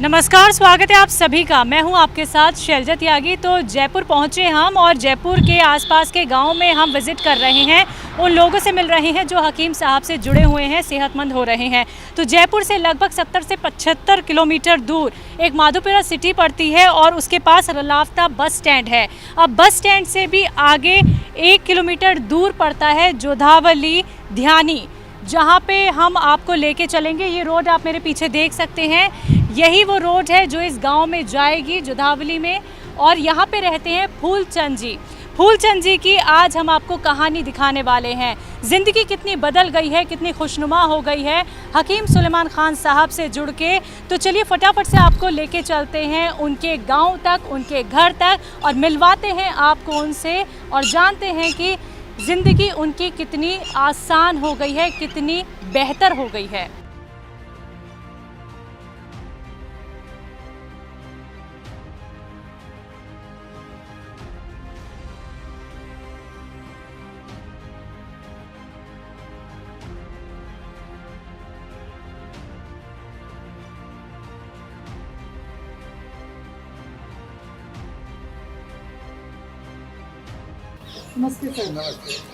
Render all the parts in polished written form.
नमस्कार, स्वागत है आप सभी का। मैं हूं आपके साथ शैलजा त्यागी। तो जयपुर पहुंचे हम और जयपुर के आसपास के गांव में हम विज़िट कर रहे हैं, उन लोगों से मिल रहे हैं जो हकीम साहब से जुड़े हुए हैं, सेहतमंद हो रहे हैं। तो जयपुर से लगभग 70 से 75 किलोमीटर दूर एक माधोपुरा सिटी पड़ती है और उसके पास रलावता बस स्टैंड है। अब बस स्टैंड से भी आगे 1 किलोमीटर दूर पड़ता है जोधावली ध्यानी, जहाँ पे हम आपको लेके चलेंगे। ये रोड आप मेरे पीछे देख सकते हैं, यही वो रोड है जो इस गांव में जाएगी जोधावली में। और यहाँ पे रहते हैं फूलचंद जी। फूलचंद जी की आज हम आपको कहानी दिखाने वाले हैं। ज़िंदगी कितनी बदल गई है, कितनी खुशनुमा हो गई है हकीम सुलेमान खान साहब से जुड़ के। तो चलिए फटाफट से आपको लेके चलते हैं उनके गांव तक, उनके घर तक, और मिलवाते हैं आपको उनसे और जानते हैं कि ज़िंदगी उनकी कितनी आसान हो गई है, कितनी बेहतर हो गई है। नमस्ते सर।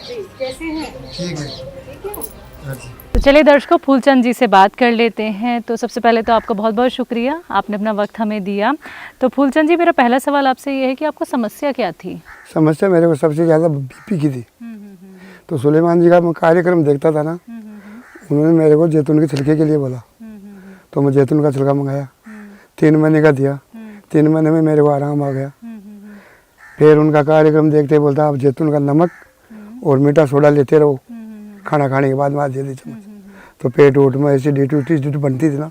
जी, कैसे हैं? ठीक है। तो चलिए दर्शकों, फूलचंद जी से बात कर लेते हैं। तो सबसे पहले तो आपका बहुत बहुत शुक्रिया, आपने अपना वक्त हमें दिया। तो फूलचंद जी, मेरा पहला सवाल आपसे ये है कि आपको समस्या क्या थी? समस्या मेरे को सबसे ज़्यादा बीपी की थी। तो सुलेमान जी का मैं कार्यक्रम देखता था ना, उन्होंने मेरे को जैतून के छिलके के लिए बोला। तो मैं जैतून का छिलका मंगाया, 3 महीने का दिया। 3 महीने में मेरे को आराम आ गया। फिर उनका कार्यक्रम देखते बोलता आप जैतून का नमक और मीठा सोडा लेते रहो, खाना खाने के बाद में आधी चम्मच। तो पेट वोट में एसिडिटी बनती थी ना,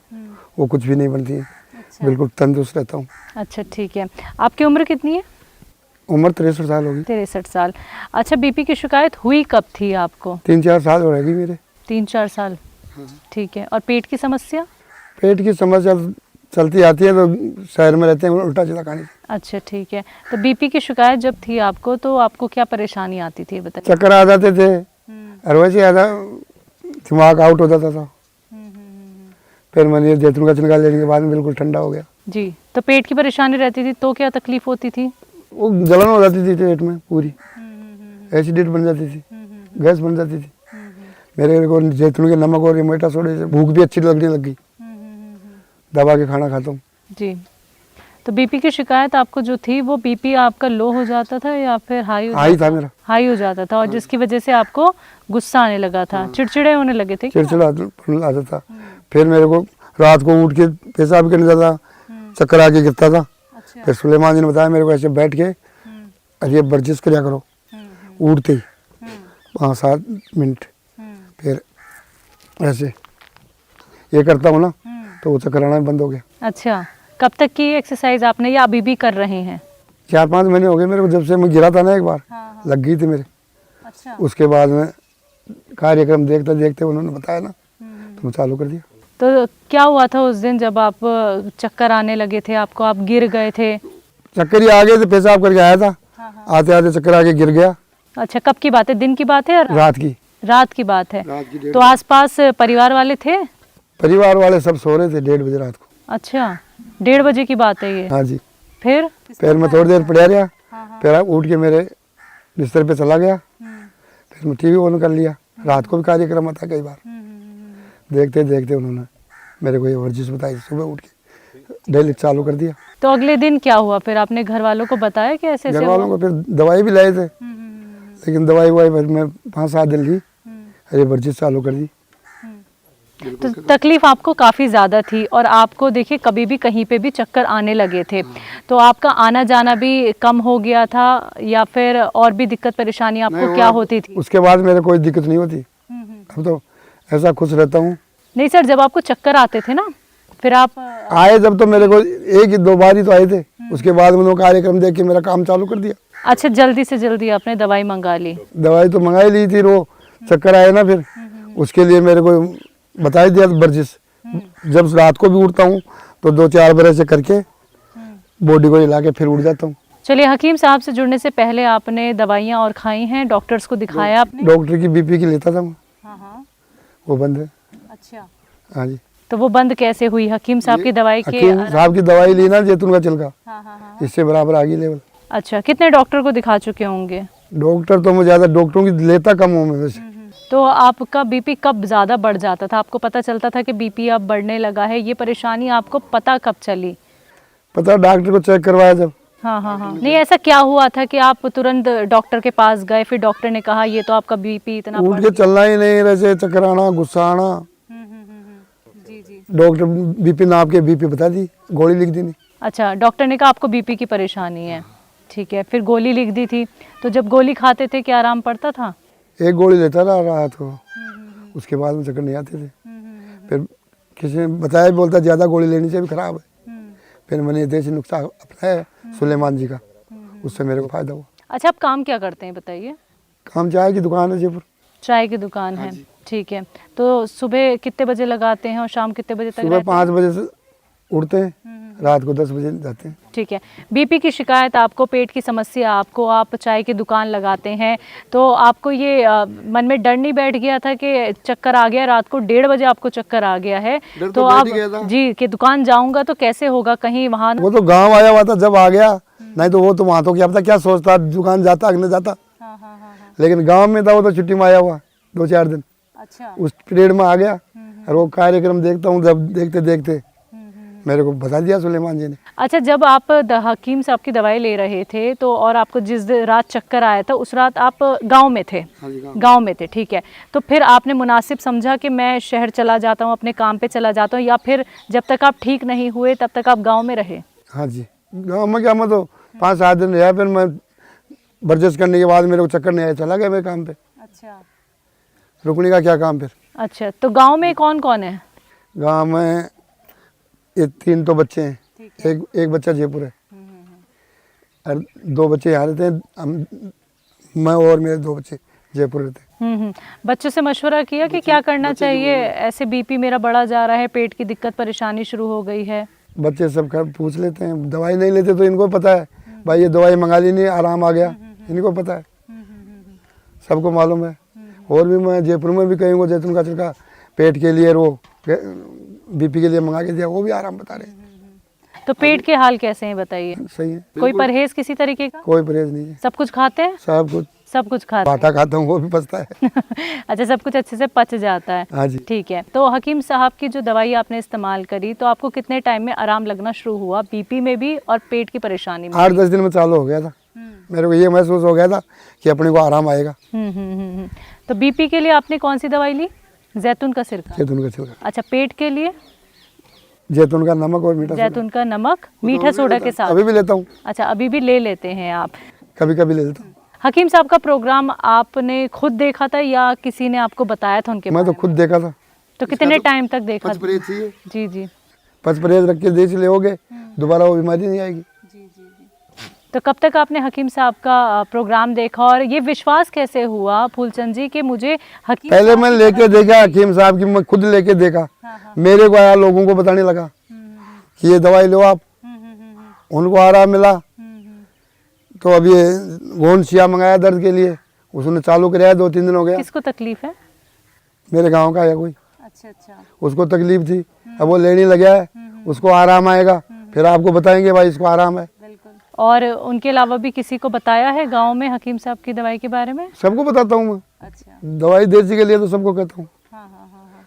वो कुछ भी नहीं बनती है। अच्छा। बिल्कुल तंदुरुस्त रहता हूँ। अच्छा, ठीक है। आपकी उम्र कितनी है? उम्र 63 साल होगी। 63 साल। अच्छा, बीपी की शिकायत हुई कब थी आपको? 3-4 साल हो रहेगी मेरे। 3-4 साल। ठीक है। और पेट की समस्या? पेट की समस्या चलती आती है, तो शहर में रहते हैं उल्टा सीधा खाने। अच्छा, ठीक है। तो बीपी की शिकायत जब थी आपको, तो आपको क्या परेशानी आती थी बताइए? चक्कर आ जाते थे और वैसे ज़्यादा दिमाग आउट हो जाता था। फिर मैंने जैतून का छिलका लेने के बाद में बिल्कुल ठंडा हो गया। जी। तो पेट की परेशानी रहती थी तो क्या तकलीफ होती थी? वो जलन हो जाती थी पेट में पूरी, एसिडिटी बन जाती थी, गैस बन जाती थी। मेरे को जैतून के नमक और मीठा सोडे से भूख भी अच्छी लगने लग गई। दबा के खाना खाता हूँ। जी। तो बीपी की शिकायत आपको जो थी, वो बीपी आपका लो हो जाता था या फिर हाई था मेरा। हाई हो जाता था, और जिसकी वजह से आपको गुस्सा आने लगा था, चिड़चिड़े होने लगे थे? चिड़चिड़ा आता था। फिर मेरे को रात को उठ के पेशाब करने जाता, चक्कर आके गिरता था। अच्छा। फिर सुलेमान जी ने बताया मेरे को ऐसे बैठ के और ये वर्जिश किया करो, उठते ही 5-7 मिनट। फिर ऐसे ये करता हूँ ना, तो वो चक्कर आना बंद हो गया। अच्छा, कब तक की एक्सरसाइज आपने या अभी भी कर रहे हैं? 4-5 महीने हो गए मेरे को, जब से मैं गिरा था ना एक बार। लग गई थी मेरे। अच्छा। उसके बाद में कार्यक्रम देखते देखते उन्होंने बताया ना, तो मैं चालू कर दिया। तो क्या हुआ था उस दिन जब आप चक्कर आने लगे थे आपको, आप गिर गए थे? चक्कर ही आ गए थे, पेशाब करके आया था। आते आते चक्कर आके गिर गया। अच्छा, कब की बात है? दिन की बात है? रात की। रात की बात है। रात की तो आसपास परिवार वाले थे? परिवार वाले सब सो रहे थे 1:30 बजे रात को। अच्छा, 1:30 बजे की बात है ये? हाँ जी। फिर मैं थोड़ी देर पड़ा रहा। फिर उठ के मेरे बिस्तर पे चला गया। फिर मैं टीवी ऑन कर लिया। रात को भी कार्यक्रम था कई बार। देखते देखते उन्होंने मेरे को ये वर्जिश बताई, सुबह उठ के डेली चालू कर दिया। तो अगले दिन क्या हुआ फिर? आपने घर वालों को बताया कि ऐसे घर वालों को फिर दवाई भी लाए थे, लेकिन दवाई मैं 5-7 दिन ली, अरे वर्जिश चालू कर दी। तो तकलीफ आपको काफ़ी ज़्यादा थी, और आपको देखिए कभी भी कहीं पे भी चक्कर आने लगे थे, तो आपका आना जाना भी कम हो गया था या फिर और भी दिक्कत परेशानी आपको क्या होती थी? उसके बाद मेरे कोई दिक्कत नहीं होती। अब तो ऐसा खुश रहता हूँ। नहीं सर, जब आपको चक्कर आते थे ना, फिर आप आए जब, तो मेरे को 1-2 बार ही तो आए थे। उसके बाद मैंने कार्यक्रम देख के मेरा काम चालू कर दिया। अच्छा, जल्दी से जल्दी आपने दवाई मंगा ली? दवाई तो मंगाई ली थी, वो चक्कर आए ना, फिर उसके लिए मेरे को बता दिया वर्जिश। जब रात को भी उठता हूँ तो 2-4 बार ऐसे करके बॉडी को हिला के फिर उठ जाता हूँ। चलिए, हकीम साहब से जुड़ने से पहले आपने दवाइयाँ और खाई हैं? डॉक्टर्स को दिखाया आपने? डॉक्टर की बीपी की लेता था मैं। हाँ हाँ। वो बंद है। अच्छा। हाँ जी। तो वो बंद कैसे हुई हकीम साहब की दवाई के? हकीम साहब की दवाई ली ना जैतून का छिलका, हाँ हाँ हाँ। इससे बराबर आ गई लेवल। अच्छा, कितने डॉक्टर को दिखा चुके होंगे? डॉक्टर तो मैं ज़्यादा डॉक्टरों की लेता कम हूँ मैं वैसे। तो आपका बीपी कब ज़्यादा बढ़ जाता था? आपको पता चलता था कि बीपी अब बढ़ने लगा है? ये परेशानी आपको पता कब चली? पता डॉक्टर को चेक करवाया जब। हाँ हाँ हाँ। नहीं, ऐसा क्या हुआ था कि आप तुरंत डॉक्टर के पास गए, फिर डॉक्टर ने कहा ये तो आपका बीपी इतना उठ बढ़ के चलना ही नहीं, ऐसे चक्कर आना, गुस्सा आना। जी जी। डॉक्टर बीपी नाप के बीपी बता दी, गोली लिख दी नहीं। अच्छा, डॉक्टर ने कहा आपको बीपी की परेशानी है, ठीक है, फिर गोली लिख दी थी। तो जब गोली खाते थे क्या आराम पड़ता था? एक गोली लेता रहा रात को, उसके बाद में चक्कर नहीं आते थे। फिर किसी ने बताया, बोलता ज़्यादा गोली लेनी चाहिए, खराब है। फिर मैंने देसी नुस्खा अपनाया सुलेमान जी का, उससे मेरे को फायदा हुआ। अच्छा, आप काम क्या करते हैं बताइए? काम चाय की दुकान है जयपुर। चाय की दुकान है, ठीक है। तो सुबह कितने बजे लगाते हैं और शाम कितने बजे तक सुबह रहते हैं? 5 बजे से उठते हैं, रात को 10 बजे जाते हैं। ठीक है। बीपी की शिकायत आपको, पेट की समस्या आपको, आप चाय की दुकान लगाते हैं, तो आपको ये मन में डर नहीं बैठ गया था कि चक्कर आ गया, रात को 1:30 बजे आपको चक्कर आ गया है, डर तो तो आप बैठ ही गया था। जी कि दुकान जाऊंगा तो कैसे होगा, कहीं वहाँ वो तो गांव आया हुआ था जब आ गया, नहीं तो वो तो वहाँ तो क्या पता क्या सोचता, दुकान जाता अगले जाता। हाँ हाँ हाँ। लेकिन गांव में था वो तो छुट्टी में आया हुआ 2-4 दिन, अच्छा। उस पीरियड में आ गया। और वो कार्यक्रम देखता हूँ, जब देखते देखते मेरे को बता दिया सुलेमान जी ने। अच्छा, जब आप हकीम साहब की दवाई ले रहे थे तो, और आपको जिस रात चक्कर आया था उस रात आप गांव में थे? गांव में थे, ठीक है। तो फिर आपने मुनासिब समझा कि मैं शहर चला जाता हूं, अपने काम पे चला जाता हूं, या फिर जब तक आप ठीक नहीं हुए तब तक आप गांव में रहे? हाँ जी, गाँव में क्या, मैं तो 5-7 दिन रहा, फिर मैं बर्जस करने के बाद मेरे को चक्कर नहीं आया, चला गया मेरे काम पे। अच्छा। रुकने का क्या काम फिर। अच्छा, तो गांव में कौन कौन है? गांव में ये 3 तो बच्चे हैं, एक बच्चा जयपुर है, और 2 बच्चे यहाँ रहते हैं। मैं और मेरे 2 बच्चे जयपुर रहते हैं। बच्चों से मशवरा किया कि क्या करना चाहिए, ऐसे बीपी मेरा बढ़ा जा रहा है, पेट की दिक्कत परेशानी शुरू हो गई है? बच्चे सब पूछ लेते हैं, दवाई नहीं लेते तो इनको पता है भाई ये दवाई मंगा ली नहीं, आराम आ गया, इनको पता है, सबको मालूम है। और भी मैं जयपुर में भी कहूँगा जैतून का छिलका पेट के लिए, वो बीपी के लिए मंगा के दिया, वो भी आराम बता रहे हैं। तो पेट के हाल कैसे हैं बताइए? सही है, कोई परहेज किसी तरीके का? कोई परहेज नहीं है, सब कुछ खाते हैं? सब कुछ खाते हैं। बाटा खाता हूँ, वो भी पचता है। अच्छा, सब कुछ अच्छे से पच जाता है। हाँ जी। ठीक है। तो हकीम साहब की जो दवाई आपने इस्तेमाल करी, तो आपको कितने टाइम में आराम लगना शुरू हुआ, बीपी में भी और पेट की परेशानी में? 8-10 दिन में चालू हो गया था। मेरे को ये महसूस हो गया था कि अपने को आराम आएगा। तो बीपी के लिए आपने कौन सी दवाई ली? जैतून का सिरका? जैतून का छिलका। अच्छा, पेट के लिए? जैतून का नमक और मीठा सोडा। जैतून का नमक मीठा सोडा के साथ? अभी भी लेता हूँ। अच्छा, अभी भी ले लेते हैं आप? कभी कभी ले लेता हूँ। हकीम साहब का प्रोग्राम आपने खुद देखा था या किसी ने आपको बताया था उनके मैं बारे तो खुद देखा था। तो कितने टाइम तक देखा? परहेज चाहिए। जी जी। परहेज रख के देख लोगे, दोबारा वो बीमारी नहीं आएगी। तो कब तक आपने हकीम साहब का प्रोग्राम देखा, और ये विश्वास कैसे हुआ फूलचंद जी कि मुझे हकीम पहले मैं लेके देखा हकीम साहब की, मैं खुद लेके देखा। मेरे को आया, लोगों को बताने लगा कि ये दवाई लो आप, उनको आराम मिला। तो अभी गोंद शिया मंगाया दर्द के लिए, उसने चालू कराया, 2-3 दिन हो गया। किसको तकलीफ है? मेरे गांव का है कोई। अच्छा अच्छा। उसको तकलीफ थी, अब वो लेने लगा है, उसको आराम आएगा, फिर आपको बताएंगे भाई इसको आराम है। और उनके अलावा भी किसी को बताया है गांव में हकीम साहब की दवाई के बारे में? सबको बताता हूँ मैं। अच्छा। दवाई देसी के लिए तो सबको कहता हूँ। हाँ हाँ हाँ।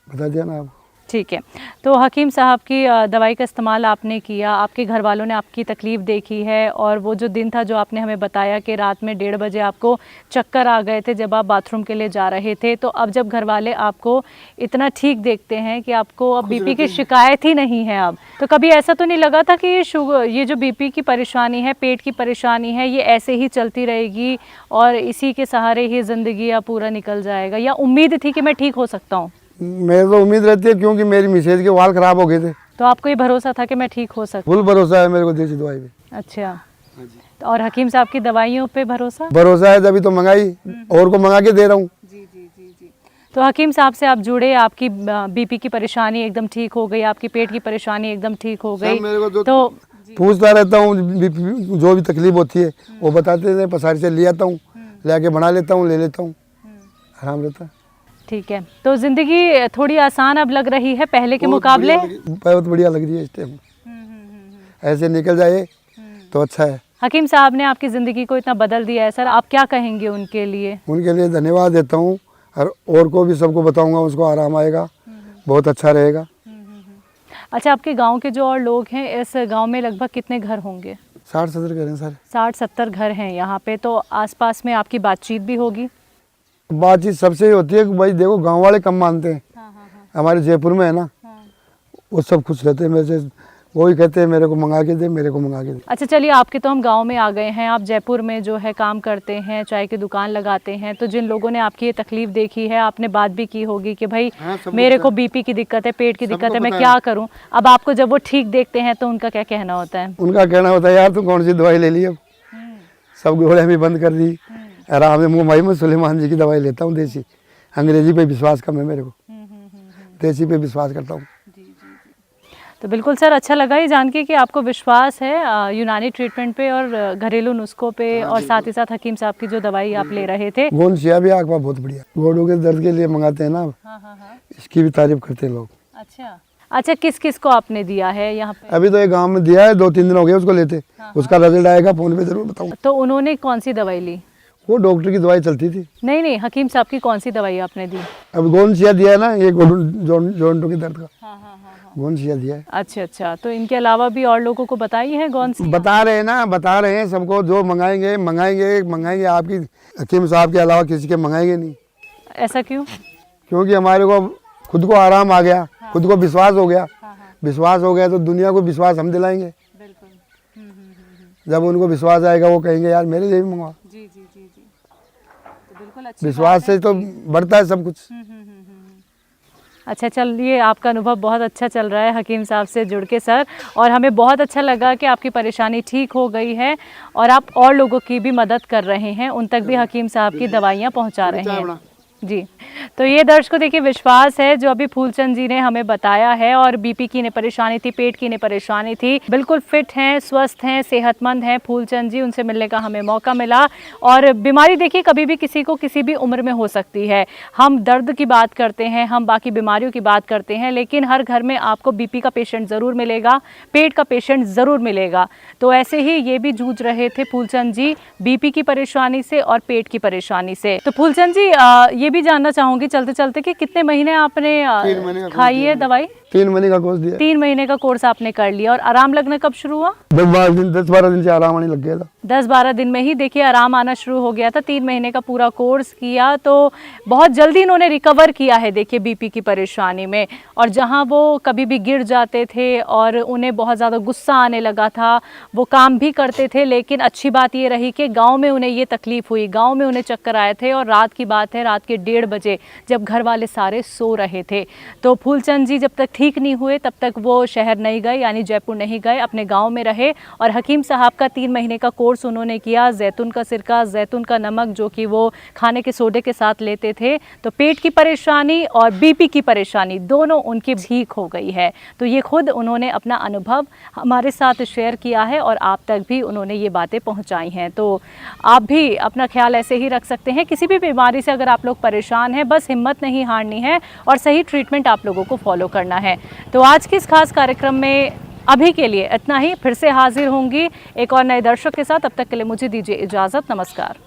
बता दिया ना आप। ठीक है। तो हकीम साहब की दवाई का इस्तेमाल आपने किया, आपके घर वालों ने आपकी तकलीफ़ देखी है, और वो जो दिन था जो आपने हमें बताया कि रात में 1:30 बजे आपको चक्कर आ गए थे जब आप बाथरूम के लिए जा रहे थे, तो अब जब घर वाले आपको इतना ठीक देखते हैं कि आपको अब बीपी की शिकायत ही नहीं है अब, तो कभी ऐसा तो नहीं लगा था कि ये जो बीपी की परेशानी है, पेट की परेशानी है, ये ऐसे ही चलती रहेगी और इसी के सहारे ही ज़िंदगी या पूरा निकल जाएगा, या उम्मीद थी कि मैं ठीक हो सकता हूँ? मेरे तो उम्मीद रहती है, क्योंकि मेरी मिसेज के वाल खराब हो गए थे। तो आपको ये भरोसा था कि मैं ठीक हो सकता? फुल भरोसा है मेरे को देसी दवाई पे। अच्छा। और हकीम साहब की दवाइयों पे भरोसा? भरोसा है, तभी तो मंगाई, और को मंगा के दे रहा हूँ। जी जी जी जी। तो हकीम साहब से आप जुड़े, आपकी बीपी की परेशानी एकदम ठीक हो गई, आपकी पेट की परेशानी एकदम ठीक हो गई। मेरे को तो पूछता रहता हूँ, जो भी तकलीफ होती है वो बताते थे, पसारी से ले आता हूँ, ले आके बना लेता हूँ, ले लेता हूँ, आराम रहता है। ठीक है, तो ज़िंदगी थोड़ी आसान अब लग रही है पहले के मुकाबले? बहुत बढ़िया लग रही है इस टाइम। ऐसे निकल जाए तो अच्छा है। हकीम साहब ने आपकी ज़िंदगी को इतना बदल दिया है सर, आप क्या कहेंगे उनके लिए? उनके लिए धन्यवाद देता हूँ और को भी सबको बताऊँगा, उसको आराम आएगा, बहुत अच्छा रहेगा। अच्छा, आपके गांव के जो और लोग हैं, इस गांव में लगभग कितने घर होंगे? 60-70 घर हैं सर। 60-70 घर हैं यहाँ पे, तो आसपास में आपकी बातचीत भी होगी? बातचीत सबसे ही होती है कि भाई देखो गांव वाले कम मानते हैं। हमारे जयपुर में है ना, वो सब खुश रहते हैं मेरे से, वही कहते हैं मेरे को मंगा के दे, मेरे को मंगा के दे। अच्छा चलिए, आपके तो हम गांव में आ गए हैं, आप जयपुर में जो है काम करते हैं, चाय की दुकान लगाते हैं, तो जिन लोगों ने आपकी ये तकलीफ देखी है, आपने बात भी की होगी कि भाई मेरे को बीपी की दिक्कत है, पेट की दिक्कत है, मैं क्या करूं? अब आपको जब वो ठीक देखते हैं तो उनका क्या कहना होता है? उनका कहना होता है यार तू कौन सी दवाई ले ली, अब सब गोलियां भी बंद कर दी, आराम है। भाई मैं सुलेमान जी की दवाई लेता हूँ देसी, अंग्रेजी पे विश्वास कम है मेरे को, देसी पे विश्वास करता हूँ। तो बिल्कुल सर, अच्छा लगा ये जान के कि आपको विश्वास है यूनानी ट्रीटमेंट पे और घरेलू नुस्खों पे, और साथ ही साथ हकीम साहब की जो दवाई आप ले रहे थे। गोंद शिया भी आग बहुत बढ़िया, घोड़ों के दर्द के लिए मंगाते हैं ना, इसकी भी तारीफ करते हैं लोग। अच्छा, किस किस को आपने दिया है यहाँ पे? अभी तो एक गांव में दिया है, 2-3 दिन हो गए उसको लेते। उसका रिजल्ट आएगा फोन पे जरूर बताऊंगा। तो उन्होंने कौन सी दवाई ली? वो डॉक्टर की दवाई चलती थी। नहीं, हकीम साहब की कौन सी दवाई आपने दी? अब गोंद शिया दिया है ना, ये जोड़ों के दर्द का गोंद शिया दिया है। अच्छा, तो इनके अलावा भी और लोगों को बताई है गोंद शिया? बता रहे हैं सबको, जो मंगाएंगे आपकी हकीम साहब के अलावा किसी के मंगाएंगे नहीं। ऐसा क्यों? क्योंकि हमारे को खुद को आराम आ गया, खुद को विश्वास हो गया। विश्वास हो गया तो दुनिया को विश्वास हम दिलाएंगे। जब उनको विश्वास आएगा वो कहेंगे यार मेरे लिए भी मंगवा। जी। तो बिल्कुल अच्छी विश्वास से तो बढ़ता है सब कुछ। अच्छा, चलिए, आपका अनुभव बहुत अच्छा चल रहा है हकीम साहब से जुड़ के सर, और हमें बहुत अच्छा लगा कि आपकी परेशानी ठीक हो गई है और आप और लोगों की भी मदद कर रहे हैं, उन तक भी हकीम साहब की दवाइयाँ पहुँचा रहे हैं। जी, तो ये दर्शकों देखिए विश्वास है जो अभी फूलचंद जी ने हमें बताया है, और बीपी की ने परेशानी थी, पेट की ने परेशानी थी, बिल्कुल फिट हैं, स्वस्थ हैं, सेहतमंद हैं फूलचंद जी। उनसे मिलने का हमें मौका मिला। और बीमारी देखिए कभी भी किसी को किसी भी उम्र में हो सकती है। हम दर्द की बात करते हैं, हम बाकी बीमारियों की बात करते हैं, लेकिन हर घर में आपको बीपी का पेशेंट ज़रूर मिलेगा, पेट का पेशेंट ज़रूर मिलेगा। तो ऐसे ही ये भी जूझ रहे थे फूलचंद जी बीपी की परेशानी से और पेट की परेशानी से। तो फूलचंद जी, ये भी जानना चाहूंगी चलते चलते कि कितने महीने आपने खाई है दवाई? 3 महीने का कोर्स दिया। 3 महीने का कोर्स आपने कर लिया, और आराम लगना कब शुरू हुआ? 10-12 दिन से आराम आने लग गया था। 10-12 दिन में ही देखिए आराम आना शुरू हो गया था। 3 महीने का पूरा कोर्स किया तो बहुत जल्दी इन्होंने रिकवर किया है देखिए बीपी की परेशानी में। और जहां वो कभी भी गिर जाते थे और उन्हें बहुत ज़्यादा गुस्सा आने लगा था, वो काम भी करते थे, लेकिन अच्छी बात ये रही कि गाँव में उन्हें ये तकलीफ हुई, गाँव में उन्हें चक्कर आए थे, और रात की बात है, रात के 1:30 बजे जब घर वाले सारे सो रहे थे। तो फूलचंद जी जब तक ठीक नहीं हुए तब तक वो शहर नहीं गए, यानी जयपुर नहीं गए, अपने गांव में रहे, और हकीम साहब का 3 महीने का कोर्स उन्होंने किया। जैतून का सिरका, जैतून का नमक जो कि वो खाने के सोडे के साथ लेते थे, तो पेट की परेशानी और बीपी की परेशानी दोनों उनकी ठीक हो गई है। तो ये खुद उन्होंने अपना अनुभव हमारे साथ शेयर किया है और आप तक भी उन्होंने ये बातें पहुँचाई हैं। तो आप भी अपना ख्याल ऐसे ही रख सकते हैं। किसी भी बीमारी से अगर आप लोग परेशान हैं, बस हिम्मत नहीं हारनी है और सही ट्रीटमेंट आप लोगों को फॉलो करना है। तो आज के इस खास कार्यक्रम में अभी के लिए इतना ही। फिर से हाजिर होंगी एक और नए दर्शक के साथ। तब तक के लिए मुझे दीजिए इजाज़त। नमस्कार।